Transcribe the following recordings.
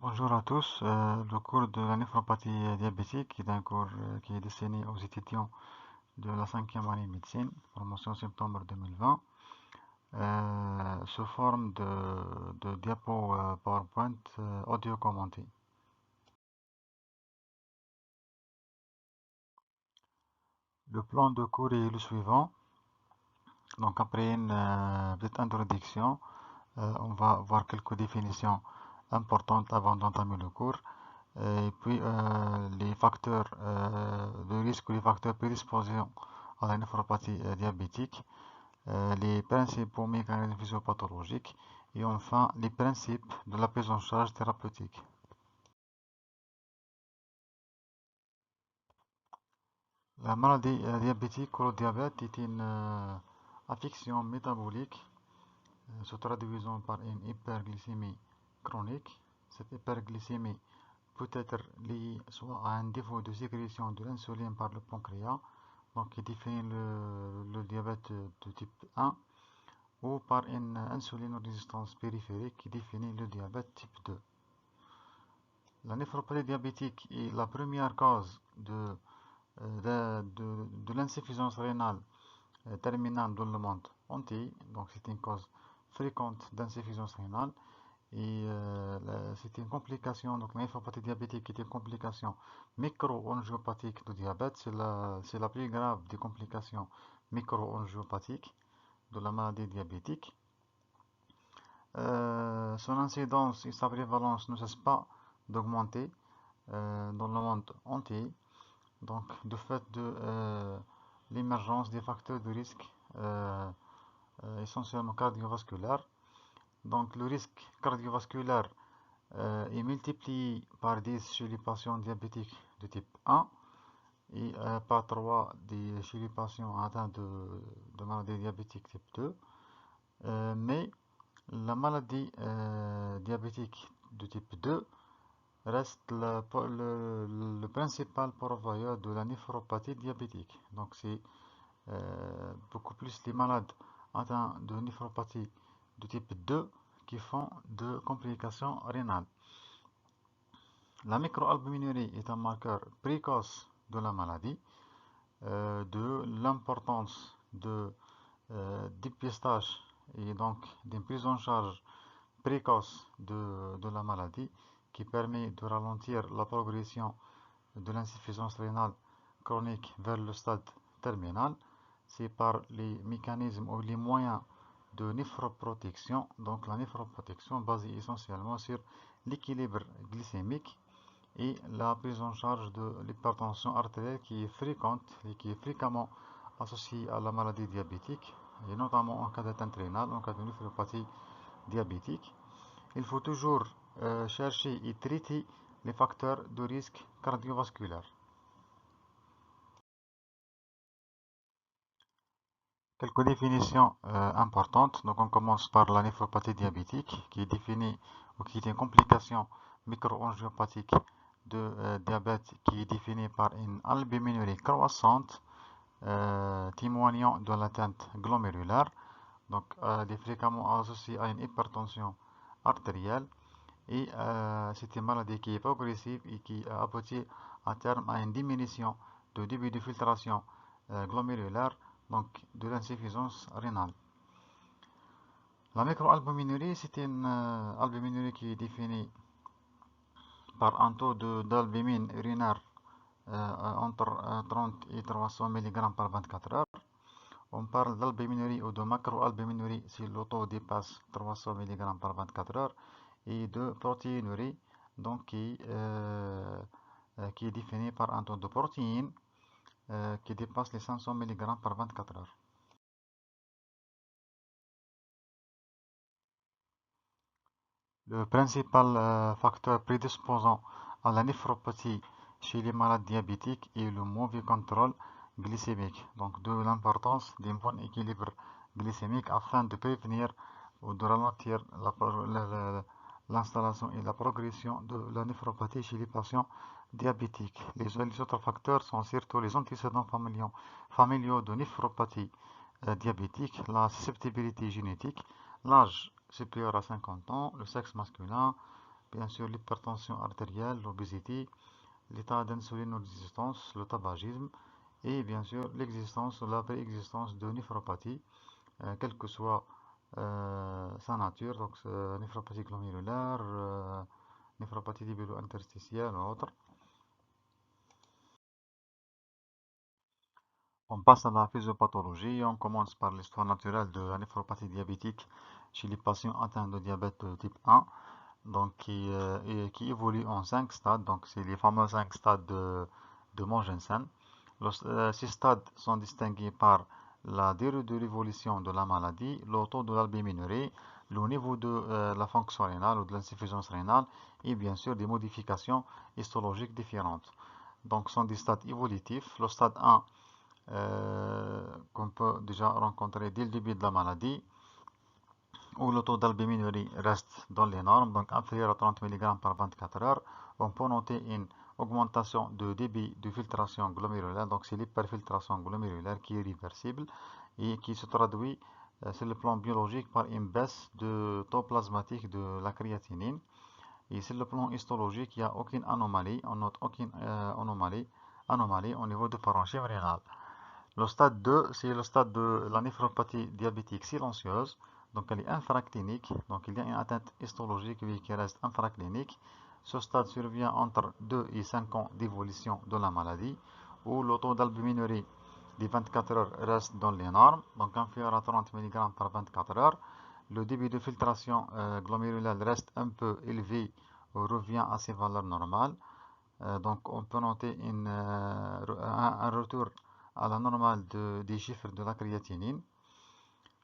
Bonjour à tous. Le cours de la néphropathie diabétique est un cours qui est destiné aux étudiants de la cinquième année de médecine, promotion septembre 2020, sous forme de diapo PowerPoint audio commenté. Le plan de cours est le suivant. Donc après une petite introduction, on va voir quelques définitions importantes avant d'entamer le cours. Et puis les facteurs de risque ou les facteurs prédisposants à la néphropathie diabétique, les principaux mécanismes physiopathologiques et enfin les principes de la prise en charge thérapeutique. La maladie diabétique ou le diabète est une affection métabolique se traduisant par une hyperglycémie chronique. Cette hyperglycémie peut être liée soit à un défaut de sécrétion de l'insuline par le pancréas, donc qui définit le diabète de type 1, ou par une insulinorésistance périphérique qui définit le diabète type 2. La néphropathie diabétique est la première cause de l'insuffisance rénale terminale dans le monde entier, donc c'est une cause fréquente d'insuffisance rénale. Et c'est une complication, donc la néphropathie diabétique est une complication micro-angiopathique du diabète. C'est la plus grave des complications micro-angiopathiques de la maladie diabétique. Son incidence et sa prévalence ne cessent pas d'augmenter dans le monde entier. Donc, de fait de l'émergence des facteurs de risque essentiellement cardiovasculaires. Donc, le risque cardiovasculaire est multiplié par 10 chez les patients diabétiques de type 1 et par 3 chez les patients atteints de maladie diabétique type 2. Mais la maladie diabétique de type 2 reste le principal pourvoyeur de la néphropathie diabétique. Donc c'est beaucoup plus les malades atteints de néphropathie de type 2 qui font de complications rénales. La microalbuminurie est un marqueur précoce de la maladie, de l'importance de dépistage et donc d'une prise en charge précoce de la maladie qui permet de ralentir la progression de l'insuffisance rénale chronique vers le stade terminal. C'est par les mécanismes ou les moyens de néphroprotection, donc la néphroprotection basée essentiellement sur l'équilibre glycémique et la prise en charge de l'hypertension artérielle qui est fréquente et qui est fréquemment associée à la maladie diabétique, et notamment en cas d'atteinte rénale, en cas de néphropathie diabétique. Il faut toujours chercher et traiter les facteurs de risque cardiovasculaire. Quelques définitions importantes. Donc on commence par la néphropathie diabétique qui est définie ou qui est une complication microangiopathique de diabète qui est définie par une albuminurie croissante témoignant de l'atteinte glomérulaire. Donc elle est fréquemment associée à une hypertension artérielle et c'est une maladie qui est progressive et qui aboutit à terme à une diminution de débit de filtration glomérulaire, donc de l'insuffisance rénale. La microalbuminurie, c'est une albuminurie qui est définie par un taux d'albumine urinaire entre 30 et 300 mg par 24 heures. On parle d'albuminurie ou de macroalbuminurie si le taux dépasse 300 mg par 24 heures et de protéinurie donc qui est définie par un taux de protéines qui dépasse les 500 mg par 24 heures. Le principal facteur prédisposant à la néphropathie chez les malades diabétiques est le mauvais contrôle glycémique, donc de l'importance d'un bon équilibre glycémique afin de prévenir ou de ralentir l'installation et la progression de la néphropathie chez les patients diabétiques. Les autres facteurs sont surtout les antécédents familiaux de néphropathie diabétique, la susceptibilité génétique, l'âge supérieur à 50 ans, le sexe masculin, bien sûr l'hypertension artérielle, l'obésité, l'état d'insulinodésistance, le tabagisme et bien sûr l'existence ou la préexistence de néphropathie, quelle que soit sa nature, donc néphropathie glomérulaire, néphropathie tubulo-interstitielle ou autre. On passe à la physiopathologie. On commence par l'histoire naturelle de la néphropathie diabétique chez les patients atteints de diabète de type 1, donc qui évolue en 5 stades. Donc, c'est les fameux 5 stades de Mogensen. Ces stades sont distingués par la durée de l'évolution de la maladie, le taux de l'albuminurie, le niveau de la fonction rénale ou de l'insuffisance rénale et bien sûr des modifications histologiques différentes. Donc, ce sont des stades évolutifs. Le stade 1 qu'on peut déjà rencontrer dès le début de la maladie, où le taux d'albuminurie reste dans les normes, donc inférieur à 30 mg par 24 heures. On peut noter une augmentation de débit de filtration glomérulaire, donc c'est l'hyperfiltration glomérulaire qui est réversible et qui se traduit sur le plan biologique par une baisse de taux plasmatique de la créatinine. Et sur le plan histologique, il n'y a aucune anomalie, on note aucune anomalie au niveau du parenchyme rénal. Le stade 2, c'est le stade de la néphropathie diabétique silencieuse. Donc elle est infraclinique. Donc il y a une atteinte histologique qui reste infraclinique. Ce stade survient entre 2 et 5 ans d'évolution de la maladie, où le taux d'albuminurie des 24 heures reste dans les normes, donc inférieur à 30 mg par 24 heures. Le débit de filtration glomérulaire reste un peu élevé, revient à ses valeurs normales. Donc on peut noter un retour à la normale des chiffres de la créatinine.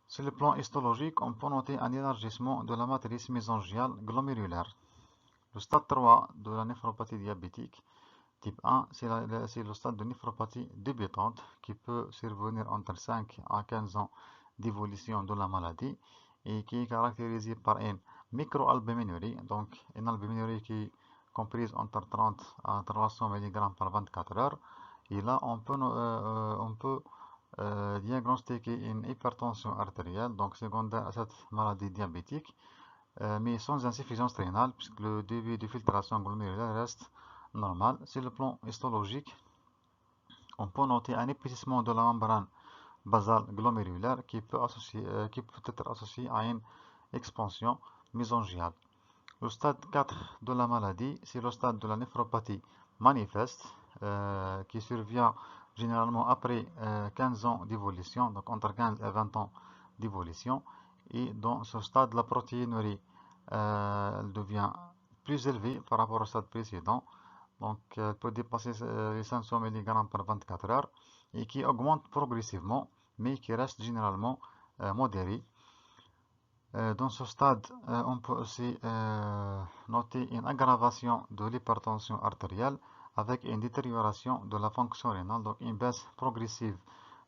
Sur le plan histologique, on peut noter un élargissement de la matrice mésangiale glomérulaire. Le stade 3 de la néphropathie diabétique type 1, c'est le stade de néphropathie débutante qui peut survenir entre 5 à 15 ans d'évolution de la maladie et qui est caractérisée par une microalbuminurie, donc une albuminurie qui est comprise entre 30 à 300 mg par 24 heures. Et là, on peut diagnostiquer une hypertension artérielle, donc secondaire à cette maladie diabétique, mais sans insuffisance rénale, puisque le débit de filtration glomérulaire reste normal. Sur le plan histologique, on peut noter un épaississement de la membrane basale glomérulaire qui peut être associé à une expansion mésangiale. Le stade 4 de la maladie, c'est le stade de la néphropathie manifeste, qui survient généralement après 15 ans d'évolution, donc entre 15 et 20 ans d'évolution. Et dans ce stade, la protéinurie devient plus élevée par rapport au stade précédent. Donc, elle peut dépasser les 500 mg par 24 heures et qui augmente progressivement, mais qui reste généralement modérée. Dans ce stade, on peut aussi noter une aggravation de l'hypertension artérielle avec une détérioration de la fonction rénale, donc une baisse progressive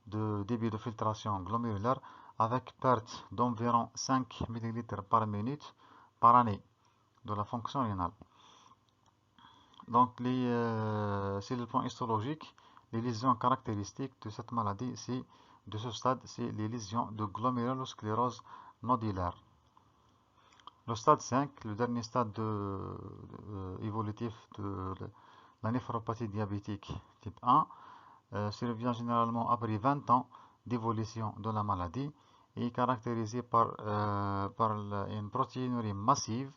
de débit de filtration glomérulaire avec perte d'environ 5 ml par minute par année de la fonction rénale. Donc, sur le plan histologique, les lésions caractéristiques de cette maladie, de ce stade, c'est les lésions de glomérulosclérose nodulaire. Le stade 5, le dernier stade évolutif de la néphropathie diabétique type 1, survient généralement après 20 ans d'évolution de la maladie et est caractérisé par une protéinurie massive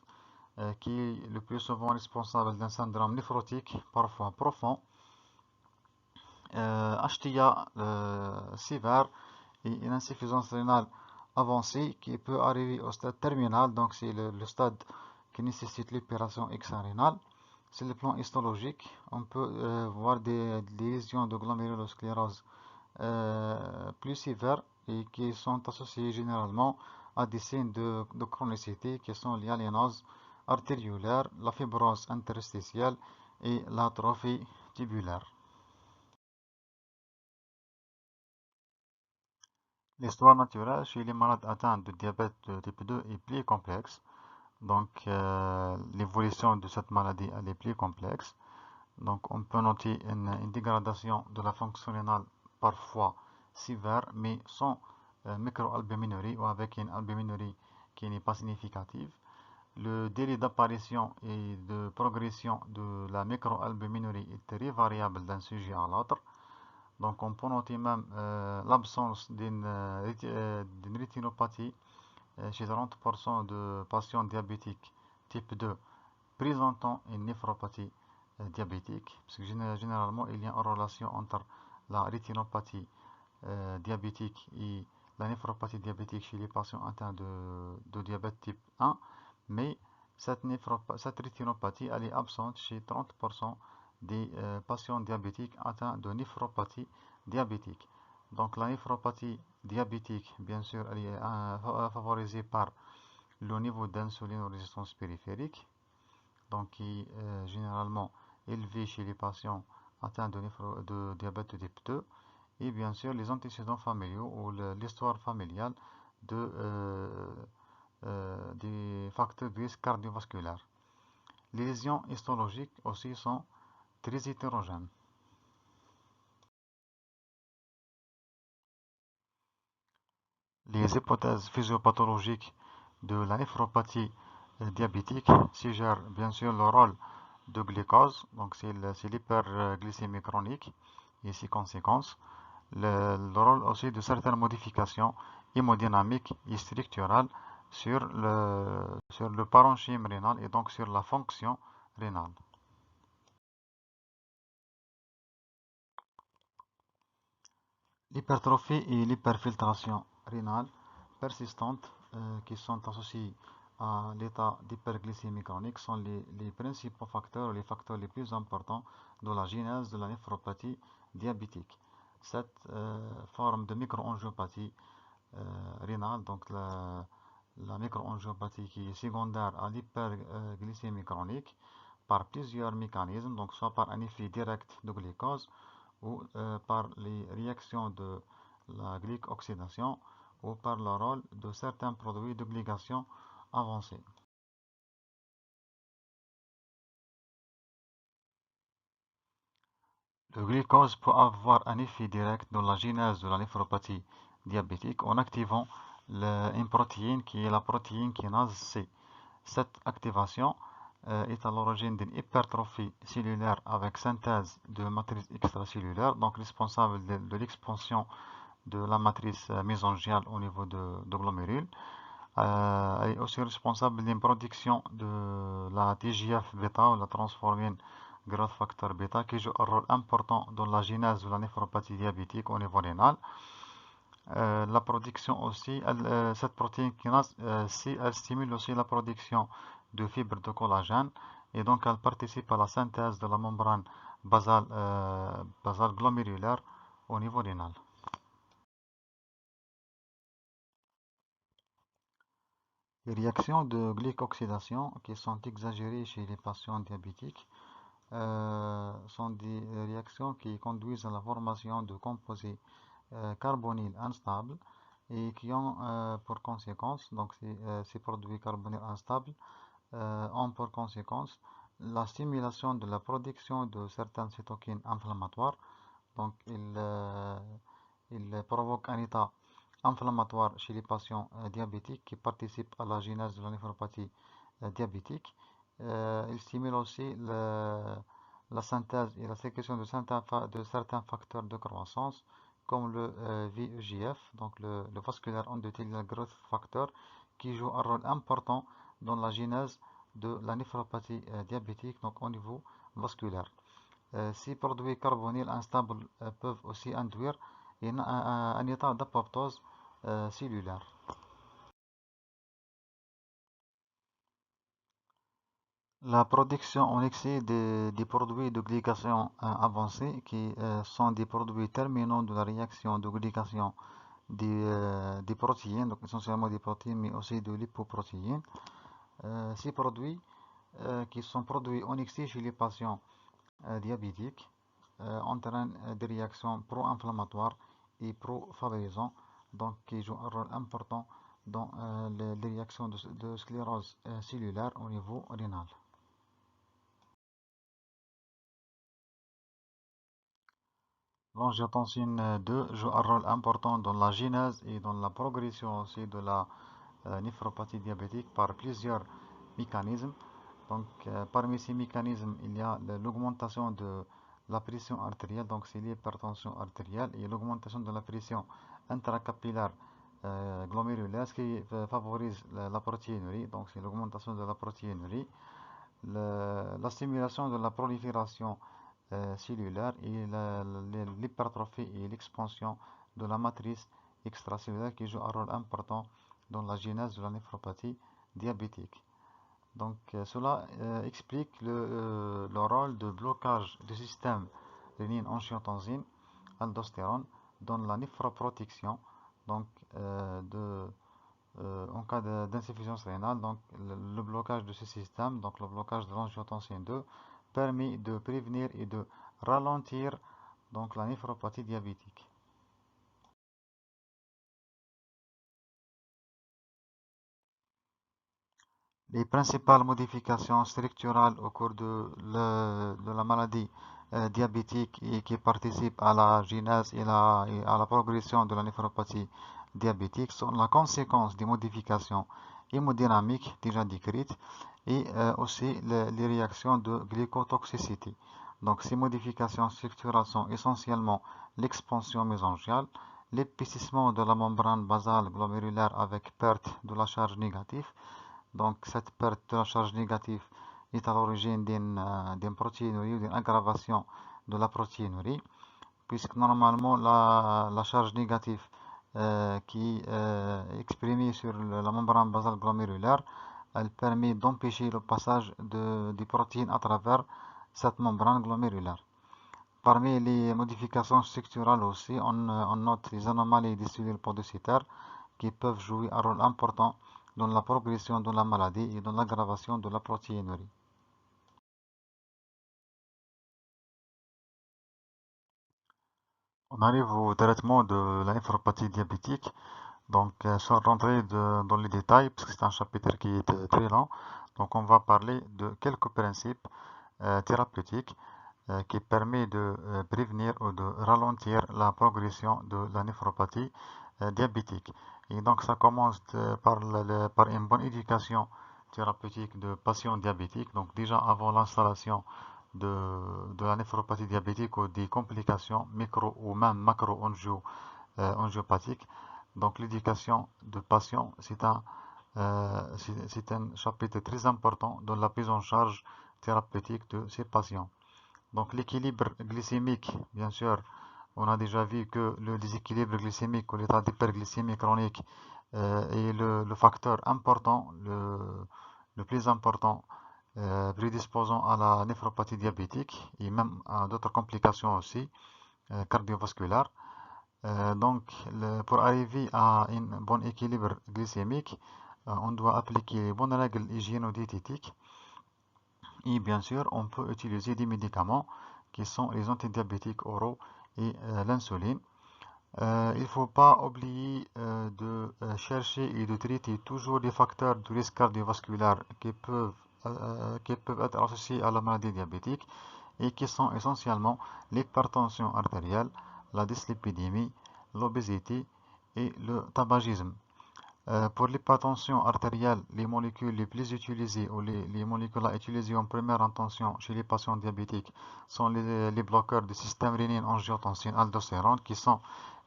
qui est le plus souvent responsable d'un syndrome néphrotique, parfois profond, HTA sévère et une insuffisance rénale avancée qui peut arriver au stade terminal, donc c'est le stade qui nécessite l'opération extrarénale. Sur le plan histologique, on peut voir des lésions de glomérulosclérose plus sévères et qui sont associées généralement à des signes de chronicité qui sont liés à l'anose artériolaire, la fibrose interstitielle et l'atrophie tubulaire. L'histoire naturelle chez les malades atteints de diabète de type 2 est plus complexe. Donc, l'évolution de cette maladie elle est plus complexe. Donc, on peut noter une dégradation de la fonction rénale parfois sévère, mais sans microalbuminurie ou avec une albuminurie qui n'est pas significative. le délai d'apparition et de progression de la microalbuminurie est très variable d'un sujet à l'autre. Donc on peut noter même l'absence d'une rétinopathie chez 30% de patients diabétiques type 2 présentant une néphropathie diabétique, parce que généralement il y a une relation entre la rétinopathie diabétique et la néphropathie diabétique chez les patients atteints de diabète type 1, mais cette rétinopathie elle est absente chez 30% des patients diabétiques atteints de néphropathie diabétique. Donc la néphropathie diabétique, bien sûr, elle est favorisée par le niveau d'insulinorésistance périphérique, donc qui est généralement élevé chez les patients atteints de diabète de type 2, et bien sûr les antécédents familiaux ou l'histoire familiale des facteurs de risque cardiovasculaire. Les lésions histologiques aussi sont très hétérogènes. Les hypothèses physiopathologiques de la néphropathie diabétique suggèrent bien sûr le rôle de glucose, donc c'est l'hyperglycémie chronique et ses conséquences, le rôle aussi de certaines modifications hémodynamiques et structurales sur le parenchyme rénal et donc sur la fonction rénale. L'hypertrophie et l'hyperfiltration rénale persistante qui sont associées à l'état d'hyperglycémie chronique sont les principaux facteurs, les facteurs les plus importants de la genèse de la néphropathie diabétique. Cette forme de microangiopathie rénale, donc la microangiopathie qui est secondaire à l'hyperglycémie chronique, par plusieurs mécanismes, donc soit par un effet direct de glucose ou par les réactions de la glycoxydation ou par le rôle de certains produits de glycation avancée. Le glucose peut avoir un effet direct dans la genèse de la néphropathie diabétique en activant une protéine qui est la protéine kinase C. Cette activation est à l'origine d'une hypertrophie cellulaire avec synthèse de matrices extracellulaires, donc responsable de l'expansion de la matrice mésangiale au niveau de glomérules. Elle est aussi responsable d'une production de la TGF-bêta ou la transformine growth factor bêta qui joue un rôle important dans la genèse de la néphropathie diabétique au niveau rénal. La production aussi, cette protéine kinase, elle stimule aussi la production de fibres de collagène et donc elle participe à la synthèse de la membrane basale glomérulaire au niveau rénal. Les réactions de glycoxydation qui sont exagérées chez les patients diabétiques sont des réactions qui conduisent à la formation de composés carbonyles instables et qui ont pour conséquence, donc ces produits carbonyles instables ont pour conséquence la stimulation de la production de certaines cytokines inflammatoires. Donc il provoque un état inflammatoire chez les patients diabétiques qui participent à la genèse de la néphropathie diabétique. Il stimule aussi la synthèse et la sécrétion de certains facteurs de croissance comme le VEGF, donc le Vascular Endothelial Growth Factor, qui joue un rôle important dans la genèse de la néphropathie diabétique, donc au niveau vasculaire. Ces produits carbonyles instables peuvent aussi induire un état d'apoptose cellulaire. La production en excès des produits de glycation avancés, qui sont des produits terminaux de la réaction de glycation des protéines, donc essentiellement des protéines, mais aussi de lipoprotéines. Ces produits qui sont produits en excès chez les patients diabétiques entraînent des réactions pro-inflammatoires et pro-favorisants, donc qui jouent un rôle important dans les réactions de sclérose cellulaire au niveau rénal. L'angiotensine 2 joue un rôle important dans la genèse et dans la progression aussi de la néphropathie diabétique par plusieurs mécanismes. Donc, parmi ces mécanismes, il y a l'augmentation de la pression artérielle, donc c'est l'hypertension artérielle, et l'augmentation de la pression intracapillaire glomérulaire, ce qui favorise la protéinurie, donc c'est l'augmentation de la protéinurie, la stimulation de la prolifération cellulaire et l'hypertrophie et l'expansion de la matrice extracellulaire qui joue un rôle important dans la genèse de la néphropathie diabétique. Donc cela explique le rôle de blocage du système rénine-angiotensine aldostérone dans la néphroprotection, donc en cas d'insuffisance rénale. Donc le blocage de ce système, donc le blocage de l'angiotensine 2, permet de prévenir et de ralentir donc la néphropathie diabétique. Les principales modifications structurales au cours de la maladie diabétique et qui participent à la genèse et à la progression de la néphropathie diabétique sont la conséquence des modifications hémodynamiques déjà décrites et aussi les réactions de glycotoxicité. Donc ces modifications structurales sont essentiellement l'expansion mésangiale, l'épaississement de la membrane basale glomérulaire avec perte de la charge négative. Donc cette perte de la charge négative est à l'origine d'une protéinurie ou d'une aggravation de la protéinurie, puisque normalement la charge négative qui est exprimée sur la membrane basale glomérulaire, elle permet d'empêcher le passage des protéines à travers cette membrane glomérulaire. Parmi les modifications structurales aussi, on note les anomalies des cellules podocytaires qui peuvent jouer un rôle important dans la progression de la maladie et dans l'aggravation de la protéinurie. On arrive au traitement de la néphropathie diabétique. Donc, sans rentrer dans les détails, parce que c'est un chapitre qui est très lent, donc on va parler de quelques principes thérapeutiques qui permettent de prévenir ou de ralentir la progression de la néphropathie diabétique. Et donc, ça commence par une bonne éducation thérapeutique de patients diabétiques. Donc, déjà avant l'installation de la néphropathie diabétique ou des complications micro ou même macro-angiopathiques. Donc, l'éducation de patients, c'est un chapitre très important dans la prise en charge thérapeutique de ces patients. Donc l'équilibre glycémique, bien sûr, on a déjà vu que le déséquilibre glycémique ou l'état d'hyperglycémie chronique est le facteur important, le plus important prédisposant à la néphropathie diabétique et même à d'autres complications aussi cardiovasculaires. Donc pour arriver à un bon équilibre glycémique, on doit appliquer les bonnes règles hygiéno-diététiques et bien sûr, on peut utiliser des médicaments qui sont les antidiabétiques oraux et l'insuline. Il ne faut pas oublier de chercher et de traiter toujours des facteurs de risque cardiovasculaire qui peuvent être associés à la maladie diabétique et qui sont essentiellement l'hypertension artérielle, la dyslipidémie, l'obésité et le tabagisme. Pour l'hypertension artérielle, les molécules les plus utilisées ou les molécules à utiliser en première intention chez les patients diabétiques sont les bloqueurs du système rénine-angiotensine aldostérone qui sont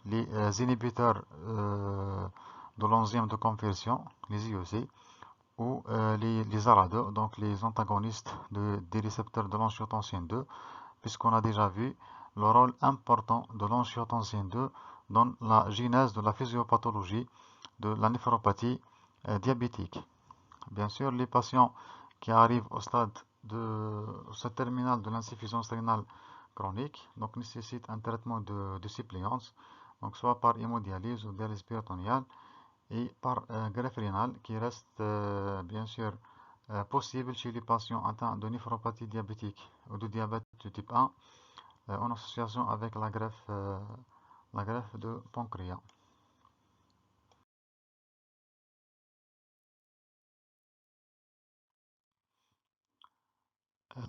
les inhibiteurs de l'enzyme de conversion, les IEC, ou les ARADE, donc les antagonistes des récepteurs de l'angiotensine 2, puisqu'on a déjà vu le rôle important de l'angiotensine 2 dans la genèse de la physiopathologie de la néphropathie diabétique. Bien sûr, les patients qui arrivent au stade terminal de l'insuffisance rénale chronique donc nécessitent un traitement de suppléance, donc soit par hémodialyse ou dialyse péritonéale et par greffe rénale qui reste bien sûr possible chez les patients atteints de néphropathie diabétique ou de diabète de type 1 en association avec la greffe de pancréas.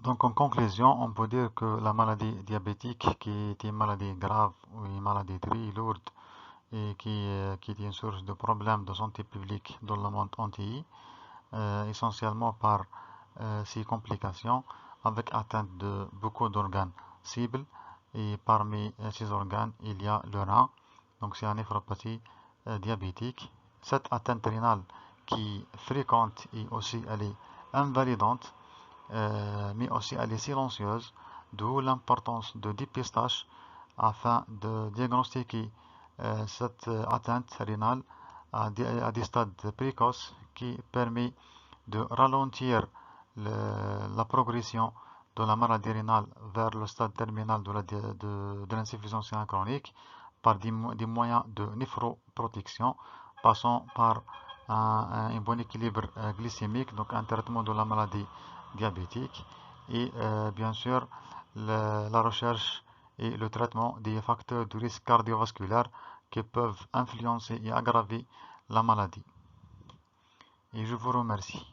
Donc en conclusion, on peut dire que la maladie diabétique, qui est une maladie grave ou une maladie très lourde et qui est une source de problèmes de santé publique dans le monde entier, essentiellement par ces complications avec atteinte de beaucoup d'organes cibles. Et parmi ces organes, il y a le rein. Donc c'est une néphropathie diabétique. Cette atteinte rénale qui est fréquente et aussi elle est invalidante, mais aussi elle est silencieuse, d'où l'importance de dépistage afin de diagnostiquer cette atteinte rénale à des stades précoces qui permet de ralentir la progression de la maladie rénale vers le stade terminal de l'insuffisance rénale chronique par des moyens de néphroprotection, passant par un bon équilibre glycémique, donc un traitement de la maladie diabétique, et bien sûr la recherche et le traitement des facteurs de risque cardiovasculaire qui peuvent influencer et aggraver la maladie. Et je vous remercie.